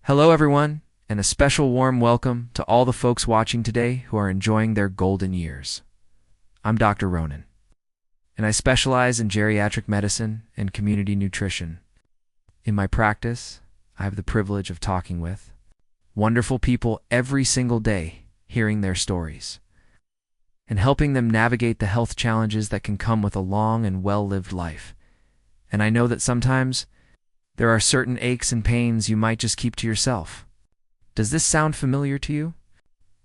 Hello, everyone, and a special warm welcome to all the folks watching today who are enjoying their golden years. I'm Dr. Ronan, and I specialize in geriatric medicine and community nutrition. In my practice, I have the privilege of talking with wonderful people every single day, hearing their stories, and helping them navigate the health challenges that can come with a long and well-lived life. And I know that sometimes there are certain aches and pains you might just keep to yourself. Does this sound familiar to you?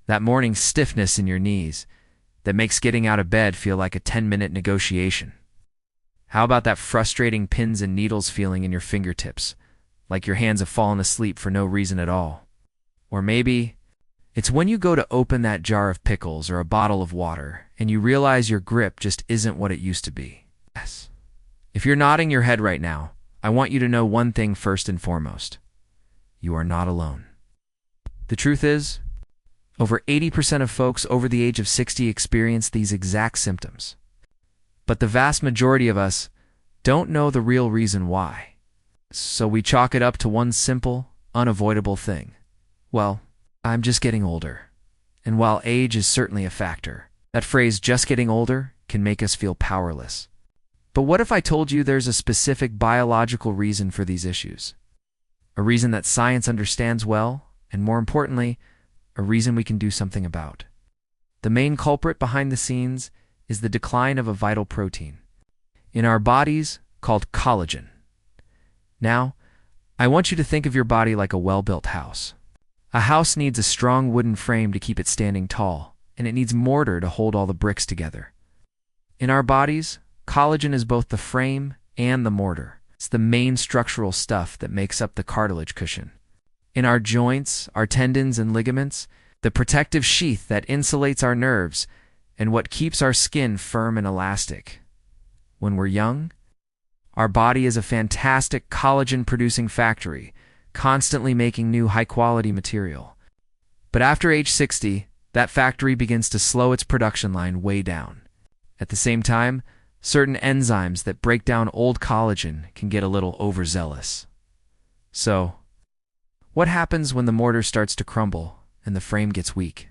That morning stiffness in your knees that makes getting out of bed feel like a 10-minute negotiation. How about that frustrating pins and needles feeling in your fingertips, like your hands have fallen asleep for no reason at all? Or maybe it's when you go to open that jar of pickles or a bottle of water and you realize your grip just isn't what it used to be. Yes. If you're nodding your head right now, I want you to know one thing first and foremost. You are not alone. The truth is, over 80% of folks over the age of 60 experience these exact symptoms. But the vast majority of us don't know the real reason why. So we chalk it up to one simple, unavoidable thing. Well, I'm just getting older. And while age is certainly a factor, that phrase, just getting older, can make us feel powerless. But what if I told you there's a specific biological reason for these issues? A reason that science understands well, and more importantly, a reason we can do something about. The main culprit behind the scenes is the decline of a vital protein in our bodies called collagen. Now, I want you to think of your body like a well-built house. A house needs a strong wooden frame to keep it standing tall, and it needs mortar to hold all the bricks together. In our bodies, collagen is both the frame and the mortar. It's the main structural stuff that makes up the cartilage cushion. In our joints, our tendons and ligaments, the protective sheath that insulates our nerves and what keeps our skin firm and elastic. When we're young, our body is a fantastic collagen-producing factory, constantly making new high-quality material. But after age 60, that factory begins to slow its production line way down. At the same time, certain enzymes that break down old collagen can get a little overzealous. So, what happens when the mortar starts to crumble and the frame gets weak?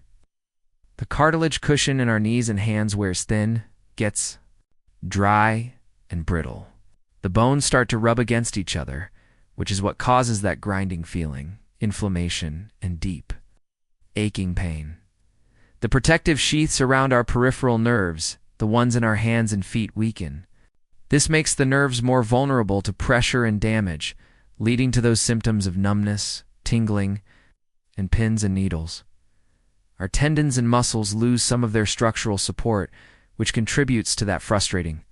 The cartilage cushion in our knees and hands wears thin, gets dry, and brittle. The bones start to rub against each other, which is what causes that grinding feeling, inflammation, and deep, aching pain. The protective sheaths around our peripheral nerves, the ones in our hands and feet, weaken. This makes the nerves more vulnerable to pressure and damage, leading to those symptoms of numbness, tingling, and pins and needles. Our tendons and muscles lose some of their structural support, which contributes to that frustrating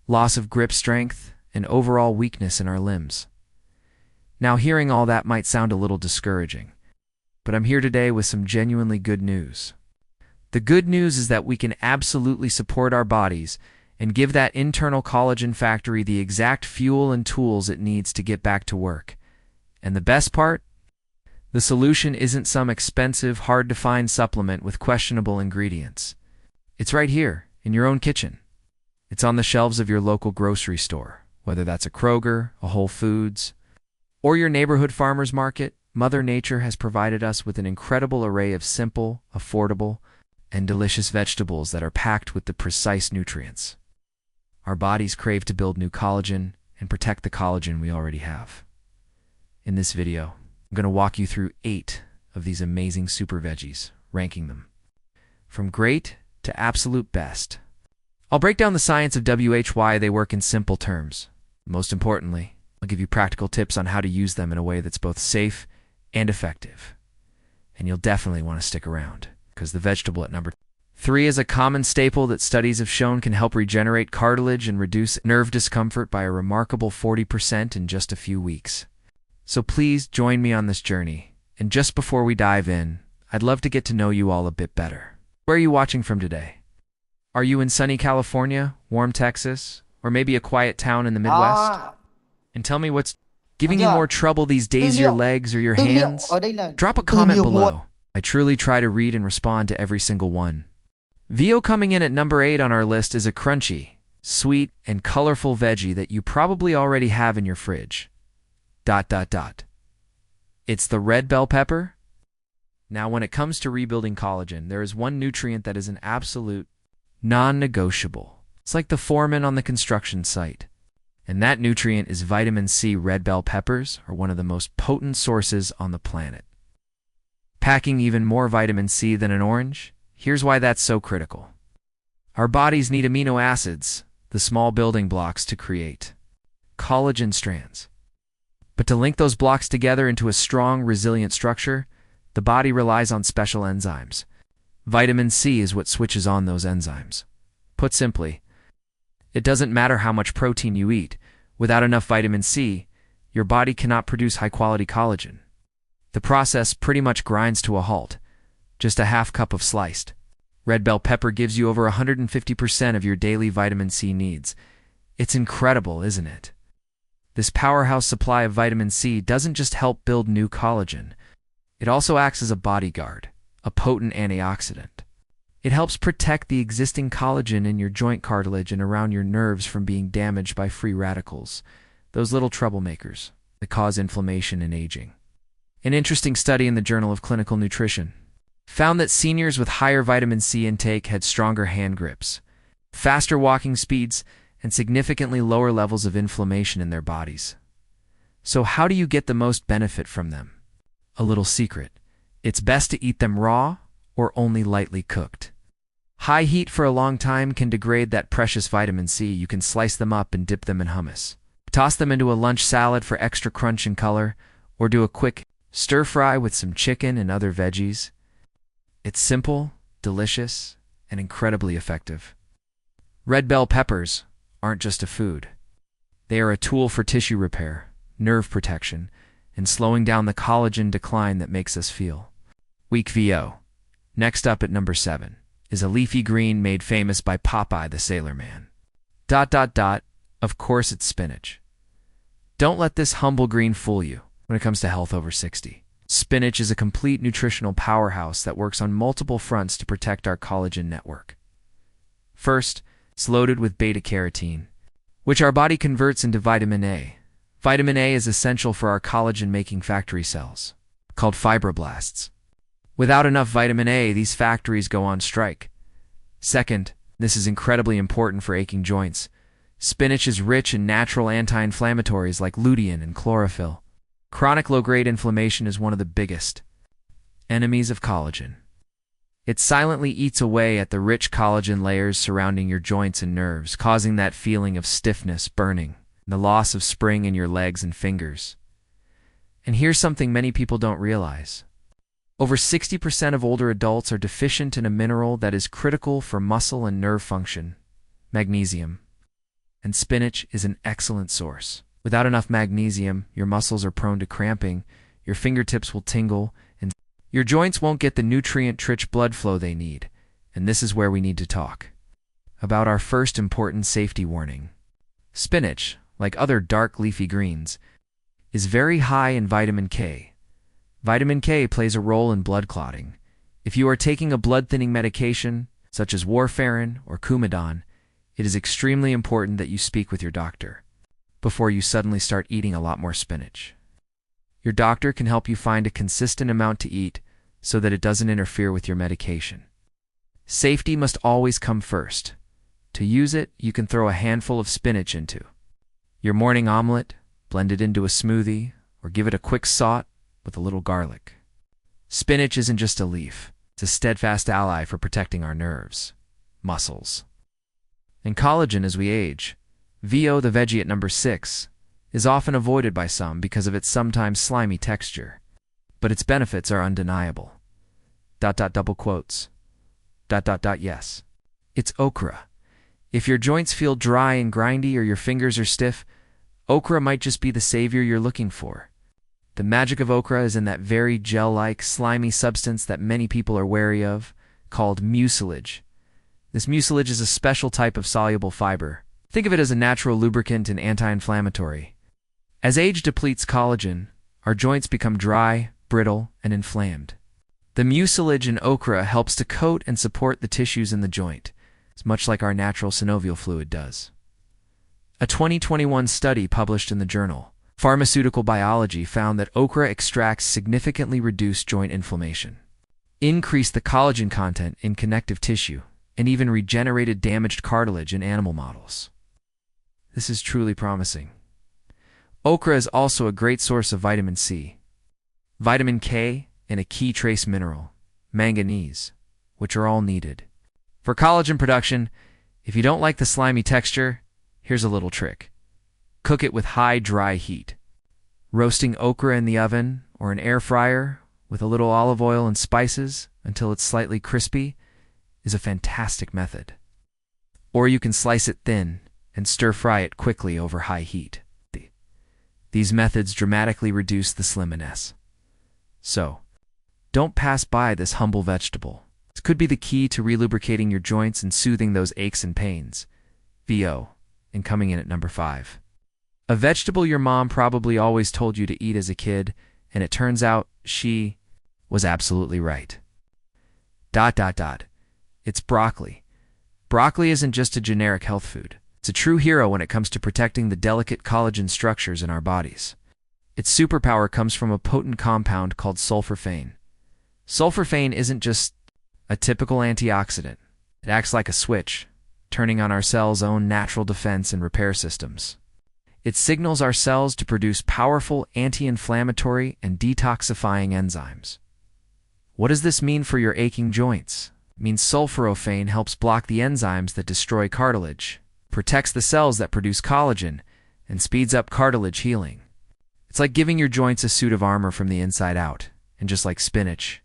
loss of grip strength and overall weakness in our limbs. Now, hearing all that might sound a little discouraging, but I'm here today with some genuinely good news. The good news is that we can absolutely support our bodies and give that internal collagen factory the exact fuel and tools it needs to get back to work. And the best part? The solution isn't some expensive, hard-to-find supplement with questionable ingredients. It's right here, in your own kitchen. It's on the shelves of your local grocery store, whether that's a Kroger, a Whole Foods, or your neighborhood farmer's market. Mother Nature has provided us with an incredible array of simple, affordable, and delicious vegetables that are packed with the precise nutrients our bodies crave to build new collagen and protect the collagen we already have. In this video, I'm going to walk you through 8 of these amazing super veggies, ranking them from great to absolute best. I'll break down the science of why they work in simple terms. Most importantly, I'll give you practical tips on how to use them in a way that's both safe and effective. And you'll definitely want to stick around, because the vegetable at number 3 is a common staple that studies have shown can help regenerate cartilage and reduce nerve discomfort by a remarkable 40% in just a few weeks. So please join me on this journey. And just before we dive in, I'd love to get to know you all a bit better. Where are you watching from today? Are you in sunny California, warm Texas, or maybe a quiet town in the Midwest? And tell me what's giving you more trouble these days, your legs or your hands? Drop a comment below. I truly try to read and respond to every single one. Vio coming in at number 8 on our list is a crunchy, sweet, and colorful veggie that you probably already have in your fridge. It's the red bell pepper? Now, when it comes to rebuilding collagen, there is one nutrient that is an absolute non-negotiable. It's like the foreman on the construction site. And that nutrient is vitamin C. Red bell peppers are one of the most potent sources on the planet. Packing even more vitamin C than an orange? Here's why that's so critical. Our bodies need amino acids, the small building blocks, to create collagen strands. But to link those blocks together into a strong, resilient structure, the body relies on special enzymes. Vitamin C is what switches on those enzymes. Put simply, it doesn't matter how much protein you eat. Without enough vitamin C, your body cannot produce high-quality collagen. The process pretty much grinds to a halt. Just a half cup of sliced red bell pepper gives you over 150% of your daily vitamin C needs. It's incredible, isn't it? This powerhouse supply of vitamin C doesn't just help build new collagen. It also acts as a bodyguard, a potent antioxidant. It helps protect the existing collagen in your joint cartilage and around your nerves from being damaged by free radicals, those little troublemakers that cause inflammation and aging. An interesting study in the Journal of Clinical Nutrition found that seniors with higher vitamin C intake had stronger hand grips, faster walking speeds, and significantly lower levels of inflammation in their bodies. So how do you get the most benefit from them? A little secret. It's best to eat them raw or only lightly cooked. High heat for a long time can degrade that precious vitamin C. You can slice them up and dip them in hummus. Toss them into a lunch salad for extra crunch and color, or do a quick stir fry with some chicken and other veggies. It's simple, delicious, and incredibly effective. Red bell peppers aren't just a food. They are a tool for tissue repair, nerve protection, and slowing down the collagen decline that makes us feel weak. VO. Next up at number 7 is a leafy green made famous by Popeye the Sailor Man. Of course it's spinach. Don't let this humble green fool you when it comes to health over 60. Spinach is a complete nutritional powerhouse that works on multiple fronts to protect our collagen network. First, it's loaded with beta-carotene, which our body converts into vitamin A. Vitamin A is essential for our collagen-making factory cells, called fibroblasts. Without enough vitamin A, these factories go on strike. Second, this is incredibly important for aching joints. Spinach is rich in natural anti-inflammatories like lutein and chlorophyll. Chronic low-grade inflammation is one of the biggest enemies of collagen. It silently eats away at the rich collagen layers surrounding your joints and nerves, causing that feeling of stiffness, burning, and the loss of spring in your legs and fingers. And here's something many people don't realize. Over 60% of older adults are deficient in a mineral that is critical for muscle and nerve function, magnesium. And spinach is an excellent source. Without enough magnesium, your muscles are prone to cramping, your fingertips will tingle, and your joints won't get the nutrient-rich blood flow they need. And this is where we need to talk about our first important safety warning. Spinach, like other dark leafy greens, is very high in vitamin K. Vitamin K plays a role in blood clotting. If you are taking a blood-thinning medication, such as warfarin or Coumadin, it is extremely important that you speak with your doctor before you suddenly start eating a lot more spinach. Your doctor can help you find a consistent amount to eat so that it doesn't interfere with your medication. Safety must always come first. To use it, you can throw a handful of spinach into your morning omelet, blend it into a smoothie, or give it a quick saute with a little garlic. Spinach isn't just a leaf. It's a steadfast ally for protecting our nerves, muscles, and collagen as we age. VO, the veggie at number 6, is often avoided by some because of its sometimes slimy texture, but its benefits are undeniable. Double quotes. Yes. It's okra. If your joints feel dry and grindy or your fingers are stiff, okra might just be the savior you're looking for. The magic of okra is in that very gel-like, slimy substance that many people are wary of, called mucilage. This mucilage is a special type of soluble fiber. Think of it as a natural lubricant and anti-inflammatory. As age depletes collagen, our joints become dry, brittle, and inflamed. The mucilage in okra helps to coat and support the tissues in the joint, much like our natural synovial fluid does. A 2021 study published in the journal Pharmaceutical biology found that okra extracts significantly reduced joint inflammation, increased the collagen content in connective tissue, and even regenerated damaged cartilage in animal models. This is truly promising. Okra is also a great source of vitamin C, vitamin K, and a key trace mineral, manganese, which are all needed. For collagen production, if you don't like the slimy texture, here's a little trick. Cook it with high dry heat. Roasting okra in the oven or an air fryer with a little olive oil and spices until it's slightly crispy is a fantastic method. Or you can slice it thin and stir-fry it quickly over high heat. These methods dramatically reduce the slimness. So, don't pass by this humble vegetable. This could be the key to relubricating your joints and soothing those aches and pains. VO, and coming in at number 5. A vegetable your mom probably always told you to eat as a kid, and it turns out she was absolutely right. It's broccoli. Broccoli isn't just a generic health food. It's a true hero when it comes to protecting the delicate collagen structures in our bodies. Its superpower comes from a potent compound called sulforaphane. Sulforaphane isn't just a typical antioxidant. It acts like a switch, turning on our cells' own natural defense and repair systems. It signals our cells to produce powerful anti-inflammatory and detoxifying enzymes. What does this mean for your aching joints? It means sulforaphane helps block the enzymes that destroy cartilage, protects the cells that produce collagen, and speeds up cartilage healing. It's like giving your joints a suit of armor from the inside out, and just like spinach,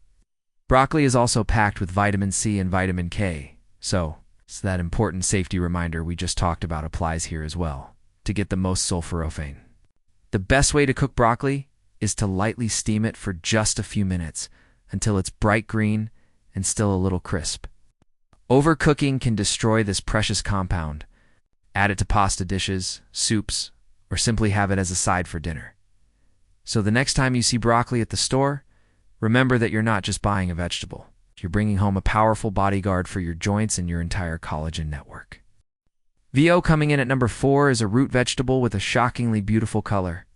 broccoli is also packed with vitamin C and vitamin K, so that important safety reminder we just talked about applies here as well, to get the most sulforaphane. The best way to cook broccoli is to lightly steam it for just a few minutes until it's bright green and still a little crisp. Overcooking can destroy this precious compound. Add it to pasta dishes, soups, or simply have it as a side for dinner. So the next time you see broccoli at the store, remember that you're not just buying a vegetable. You're bringing home a powerful bodyguard for your joints and your entire collagen network. VO coming in at number 4 is a root vegetable with a shockingly beautiful color.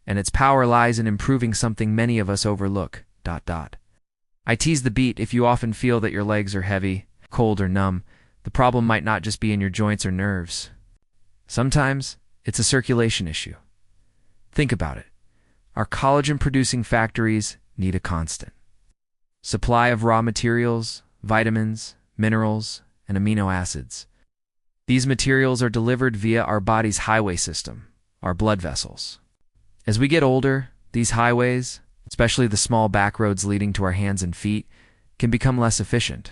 And its power lies in improving something many of us overlook. I tease the beat if you often feel that your legs are heavy, cold, or numb. The problem might not just be in your joints or nerves. Sometimes it's a circulation issue. Think about it. Our collagen-producing factories need a constant supply of raw materials, vitamins, minerals, and amino acids. These materials are delivered via our body's highway system, our blood vessels. As we get older, these highways, especially the small back roads leading to our hands and feet, can become less efficient.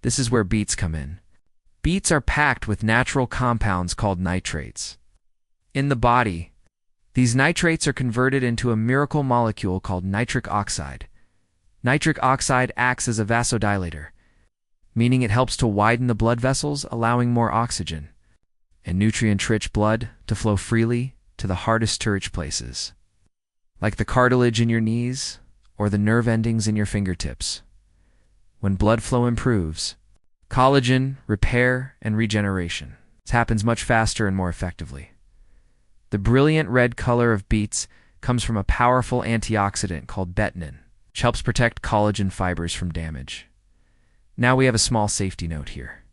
This is where beets come in. Beets are packed with natural compounds called nitrates. In the body, these nitrates are converted into a miracle molecule called nitric oxide. Nitric oxide acts as a vasodilator, meaning it helps to widen the blood vessels, allowing more oxygen and nutrient-rich blood to flow freely to the hardest to reach places, like the cartilage in your knees or the nerve endings in your fingertips. When blood flow improves, collagen, repair, and regeneration happens much faster and more effectively. The brilliant red color of beets comes from a powerful antioxidant called betanin, which helps protect collagen fibers from damage. Now we have a small safety note here.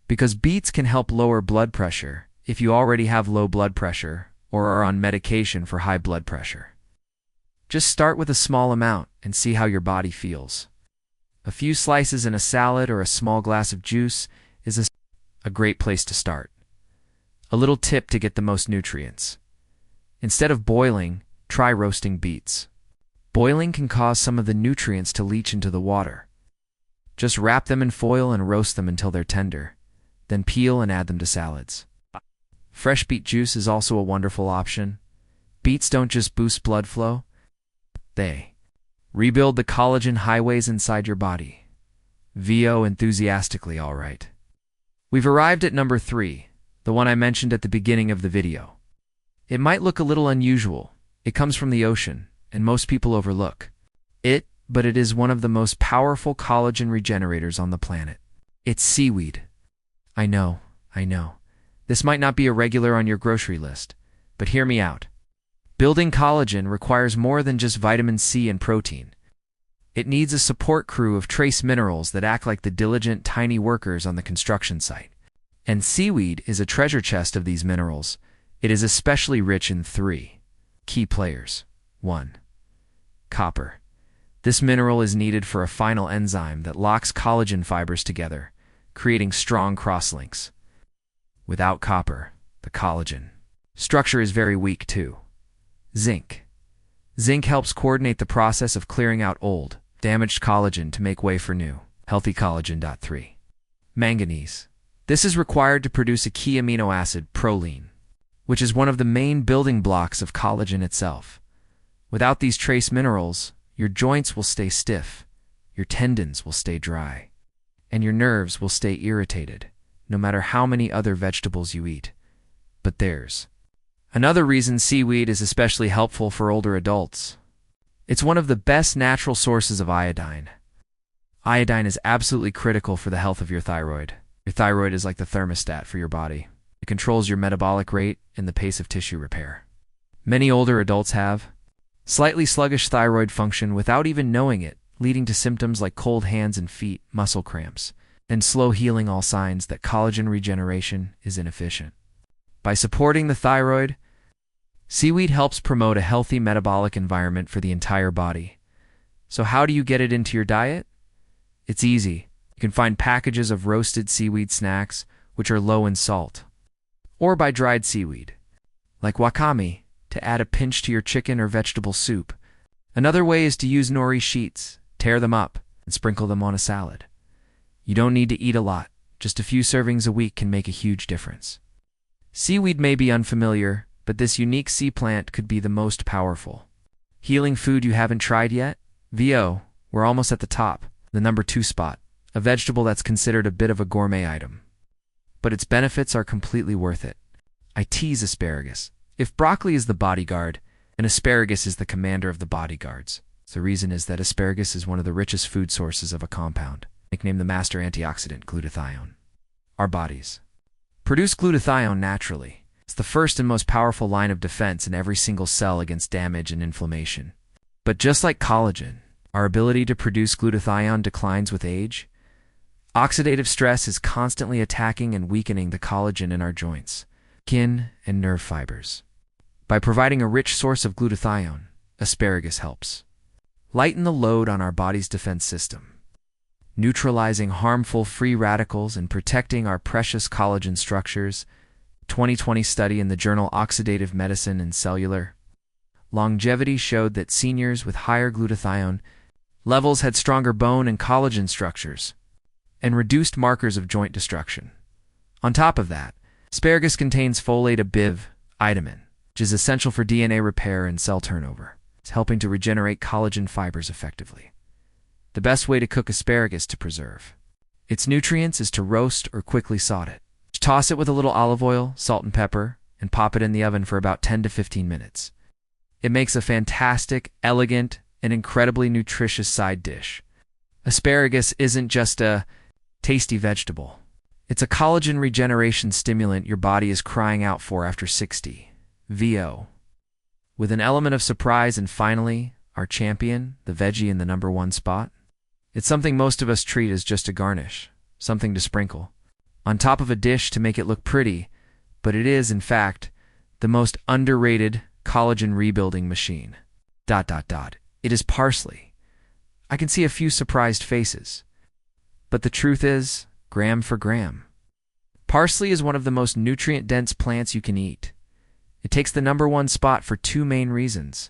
Because beets can help lower blood pressure if you already have low blood pressure or are on medication for high blood pressure. Just start with a small amount and see how your body feels. A few slices in a salad or a small glass of juice is a great place to start. A little tip to get the most nutrients. Instead of boiling, try roasting beets. Boiling can cause some of the nutrients to leach into the water. Just wrap them in foil and roast them until they're tender. Then peel and add them to salads. Fresh beet juice is also a wonderful option. Beets don't just boost blood flow, they rebuild the collagen highways inside your body. VO enthusiastically, all right. We've arrived at number 3, the one I mentioned at the beginning of the video. It might look a little unusual. It comes from the ocean, and most people overlook it, but it is one of the most powerful collagen regenerators on the planet. It's seaweed. I know. This might not be a regular on your grocery list, but hear me out. Building collagen requires more than just vitamin C and protein. It needs a support crew of trace minerals that act like the diligent, tiny workers on the construction site. And seaweed is a treasure chest of these minerals. It is especially rich in three key players. 1. Copper. This mineral is needed for a final enzyme that locks collagen fibers together, creating strong crosslinks. Without copper, the collagen structure is very weak too. Zinc. Zinc helps coordinate the process of clearing out old, damaged collagen to make way for new, healthy collagen. 3. Manganese. This is required to produce a key amino acid, proline, which is one of the main building blocks of collagen itself. Without these trace minerals, your joints will stay stiff, your tendons will stay dry, and your nerves will stay irritated, no matter how many other vegetables you eat. But there's another reason seaweed is especially helpful for older adults. It's one of the best natural sources of iodine. Iodine is absolutely critical for the health of your thyroid. Your thyroid is like the thermostat for your body. It controls your metabolic rate and the pace of tissue repair. Many older adults have slightly sluggish thyroid function without even knowing it, leading to symptoms like cold hands and feet, muscle cramps, and slow healing, all signs that collagen regeneration is inefficient. By supporting the thyroid, seaweed helps promote a healthy metabolic environment for the entire body. So how do you get it into your diet? It's easy. You can find packages of roasted seaweed snacks, which are low in salt, or by dried seaweed, like wakame, to add a pinch to your chicken or vegetable soup. Another way is to use nori sheets, tear them up, and sprinkle them on a salad. You don't need to eat a lot. Just a few servings a week can make a huge difference. Seaweed may be unfamiliar, but this unique sea plant could be the most powerful healing food you haven't tried yet. VO, we're almost at the top, the number 2 spot, a vegetable that's considered a bit of a gourmet item. But its benefits are completely worth it. I tease asparagus. If broccoli is the bodyguard, and asparagus is the commander of the bodyguards, the reason is that asparagus is one of the richest food sources of a compound, nicknamed the master antioxidant, glutathione. Our bodies produce glutathione naturally. It's the first and most powerful line of defense in every single cell against damage and inflammation. But just like collagen, our ability to produce glutathione declines with age. Oxidative stress is constantly attacking and weakening the collagen in our joints, skin, and nerve fibers. By providing a rich source of glutathione, asparagus helps lighten the load on our body's defense system, neutralizing harmful free radicals and protecting our precious collagen structures. 2020 study in the journal Oxidative Medicine and Cellular Longevity showed that seniors with higher glutathione levels had stronger bone and collagen structures and reduced markers of joint destruction. On top of that, asparagus contains folate, a vitamin, which is essential for DNA repair and cell turnover. It's helping to regenerate collagen fibers effectively. The best way to cook asparagus to preserve its nutrients is to roast or quickly saute it. Toss it with a little olive oil, salt and pepper, and pop it in the oven for about 10 to 15 minutes. It makes a fantastic, elegant, and incredibly nutritious side dish. Asparagus isn't just a tasty vegetable. It's a collagen regeneration stimulant your body is crying out for after 60. VO. With an element of surprise, and finally, our champion, the veggie in the number 1 spot. It's something most of us treat as just a garnish, something to sprinkle on top of a dish to make it look pretty, but it is, in fact, the most underrated collagen rebuilding machine. It is parsley. I can see a few surprised faces. But the truth is, gram for gram, parsley is one of the most nutrient-dense plants you can eat. It takes the number 1 spot for 2 main reasons.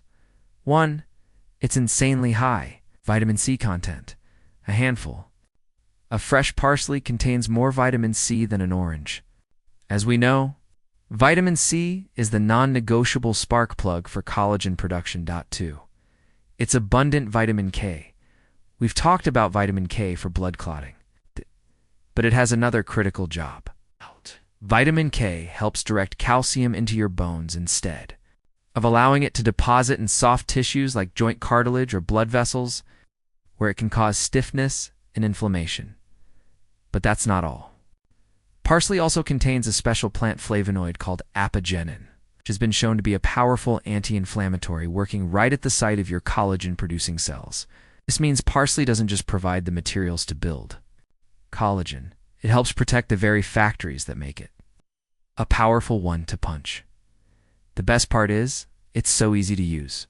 1, it's insanely high vitamin C content, a handful. A fresh parsley contains more vitamin C than an orange. As we know, vitamin C is the non-negotiable spark plug for collagen production. 2, it's abundant vitamin K. We've talked about vitamin K for blood clotting, but it has another critical job. Vitamin K helps direct calcium into your bones instead of allowing it to deposit in soft tissues like joint cartilage or blood vessels, where it can cause stiffness and inflammation. But that's not all. Parsley also contains a special plant flavonoid called apigenin, which has been shown to be a powerful anti-inflammatory working right at the site of your collagen-producing cells. This means parsley doesn't just provide the materials to build collagen. It helps protect the very factories that make it. A powerful one to punch. The best part is, it's so easy to use.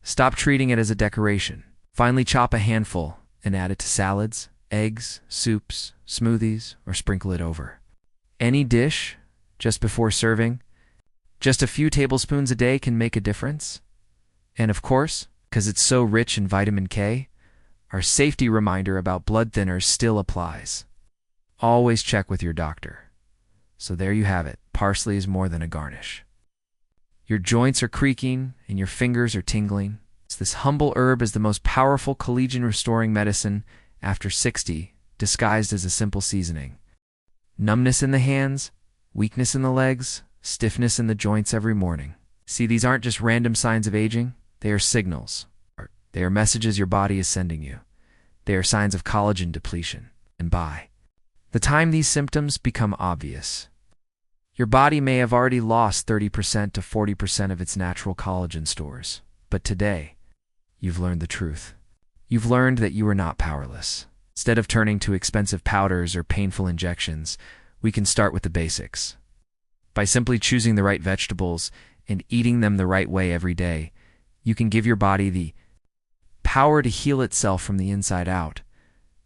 Stop treating it as a decoration. Finally chop a handful and add it to salads, eggs, soups, smoothies, or sprinkle it over any dish just before serving. Just a few tablespoons a day can make a difference. And of course, because it's so rich in vitamin K, our safety reminder about blood thinners still applies. Always check with your doctor. So there you have it. Parsley is more than a garnish. Your joints are creaking and your fingers are tingling. This humble herb is the most powerful collagen-restoring medicine after 60, disguised as a simple seasoning. Numbness in the hands, weakness in the legs, stiffness in the joints every morning. See, these aren't just random signs of aging. They are signals. They are messages your body is sending you. They are signs of collagen depletion. And by the time these symptoms become obvious, your body may have already lost 30% to 40% of its natural collagen stores. But today, you've learned the truth. You've learned that you are not powerless. Instead of turning to expensive powders or painful injections, we can start with the basics. By simply choosing the right vegetables and eating them the right way every day, you can give your body the power to heal itself from the inside out.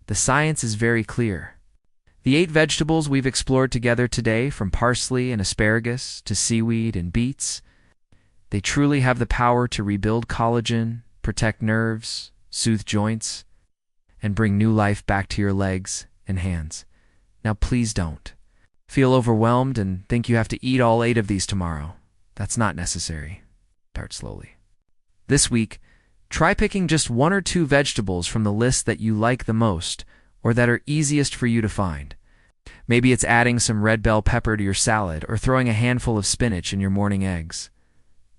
The science is very clear. The 8 vegetables we've explored together today, from parsley and asparagus to seaweed and beets, they truly have the power to rebuild collagen, protect nerves, soothe joints, and bring new life back to your legs and hands. Now please don't feel overwhelmed and think you have to eat all 8 of these tomorrow. That's not necessary. Start slowly. This week, try picking just 1 or 2 vegetables from the list that you like the most or that are easiest for you to find. Maybe it's adding some red bell pepper to your salad or throwing a handful of spinach in your morning eggs.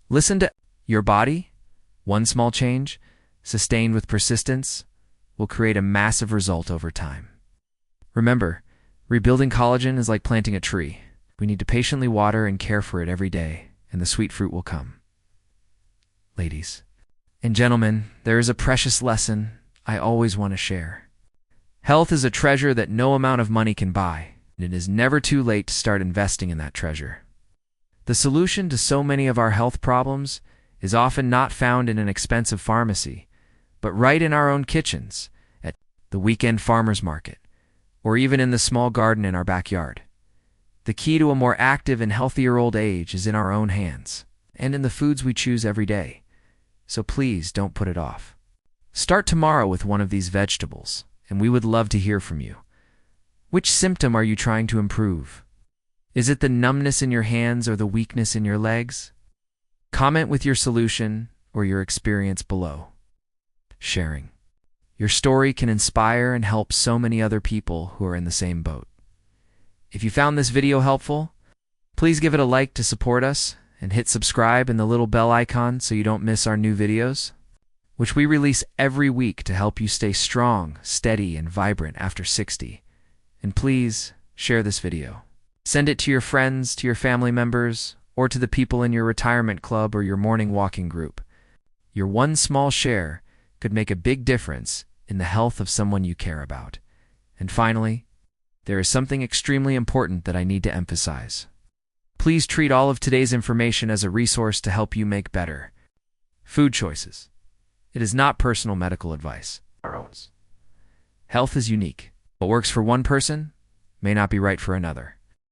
Listen to your body. One small change, sustained with persistence, will create a massive result over time. Remember, rebuilding collagen is like planting a tree. We need to patiently water and care for it every day, and the sweet fruit will come. Ladies and gentlemen, there is a precious lesson I always want to share. Health is a treasure that no amount of money can buy, and it is never too late to start investing in that treasure. The solution to so many of our health problems is often not found in an expensive pharmacy, but right in our own kitchens, at the weekend farmer's market, or even in the small garden in our backyard. The key to a more active and healthier old age is in our own hands, and in the foods we choose every day. So please don't put it off. Start tomorrow with one of these vegetables, and we would love to hear from you. Which symptom are you trying to improve? Is it the numbness in your hands or the weakness in your legs? Comment with your solution or your experience below. Sharing your story can inspire and help so many other people who are in the same boat. If you found this video helpful, please give it a like to support us and hit subscribe and the little bell icon so you don't miss our new videos, which we release every week to help you stay strong, steady, and vibrant after 60. And please share this video. Send it to your friends, to your family members, or to the people in your retirement club or your morning walking group. Your one small share could make a big difference in the health of someone you care about. And finally, there is something extremely important that I need to emphasize. Please treat all of today's information as a resource to help you make better food choices. It is not personal medical advice. Health is unique. What works for one person may not be right for another.